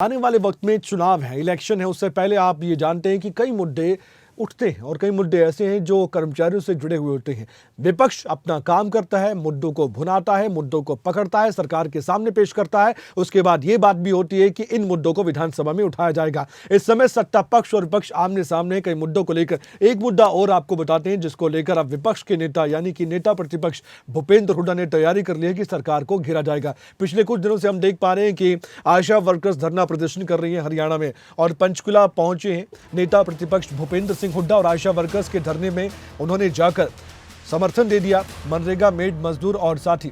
आने वाले वक्त में चुनाव है, इलेक्शन है, उससे पहले आप ये जानते हैं कि कई मुद्दे उठते हैं और कई मुद्दे ऐसे हैं जो कर्मचारियों से जुड़े हुए होते हैं। विपक्ष अपना काम करता है, मुद्दों को भुनाता है, मुद्दों को पकड़ता है, सरकार के सामने पेश करता है। उसके बाद ये बात भी होती है कि इन मुद्दों को विधानसभा में उठाया जाएगा। इस समय सत्ता पक्ष और विपक्ष आमने सामने कई मुद्दों को लेकर एक मुद्दा और आपको बताते हैं, जिसको लेकर अब विपक्ष के नेता यानी कि नेता प्रतिपक्ष भूपेंद्र हुड्डा ने तैयारी कर ली है कि सरकार को घेरा जाएगा। पिछले कुछ दिनों से हम देख पा रहे हैं कि आशा वर्कर्स धरना प्रदर्शन कर रही हैं हरियाणा में और पंचकुला पहुंचे हैं नेता प्रतिपक्ष भूपेंद्र सिंह हुड्डा और आशा वर्कर्स के धरने में उन्होंने जाकर समर्थन दे दिया। मनरेगा मेड मजदूर और साथ ही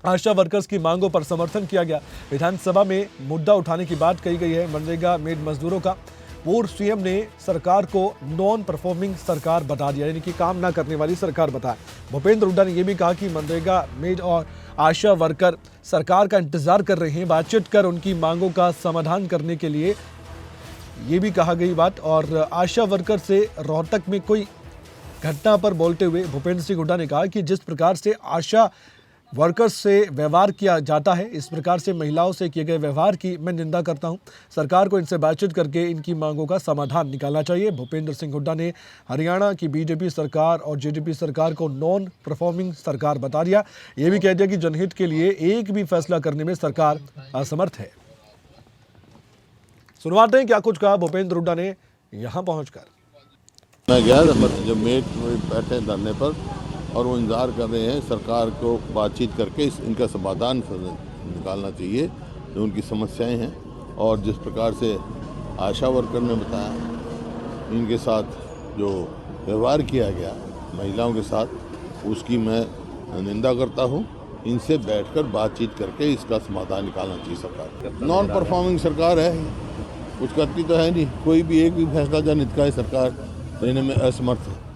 आशा वर्कर्स की मांगों पर समर्थन किया गया। विधानसभा में मुद्दा उठाने की बात कही गई है मनरेगा मेड मजदूरों का। पूर्व सीएम ने सरकार को नॉन परफॉर्मिंग सरकार बता दिया, यानी कि काम ना करने वाली सरकार बताया। भूपेंद्र हुड्डा ने यह भी कहा कि मनरेगा मेड और आशा वर्कर सरकार का इंतजार कर रहे हैं, बातचीत कर उनकी मांगों का समाधान करने के लिए, ये भी कहा गई बात। और आशा वर्कर से रोहतक में कोई घटना पर बोलते हुए भूपेंद्र सिंह हुड्डा ने कहा कि जिस प्रकार से आशा वर्कर्स से व्यवहार किया जाता है, इस प्रकार से महिलाओं से किए गए व्यवहार की मैं निंदा करता हूं। सरकार को इनसे बातचीत करके इनकी मांगों का समाधान निकालना चाहिए। भूपेंद्र सिंह हुड्डा ने हरियाणा की बीजेपी सरकार और जेडीपी सरकार को नॉन परफॉर्मिंग सरकार बता दिया। ये भी कह दिया कि जनहित के लिए एक भी फैसला करने में सरकार असमर्थ है। सुनवाते हैं क्या कुछ कहा भूपेंद्र हुड्डा ने यहाँ पहुंचकर। मैं गया था, जब मेट बैठे धरने पर और वो इंतजार कर रहे हैं सरकार को बातचीत करके इनका समाधान निकालना चाहिए जो उनकी समस्याएं हैं। और जिस प्रकार से आशा वर्कर ने बताया इनके साथ जो व्यवहार किया गया महिलाओं के साथ, उसकी मैं निंदा करता हूं। इनसे बैठकर बातचीत करके इसका समाधान निकालना चाहिए सरकार। नॉन परफॉर्मिंग सरकार है, कुछ करती तो है नहीं, कोई भी एक भी फैसला जनहित का है सरकार लेने में असमर्थ है।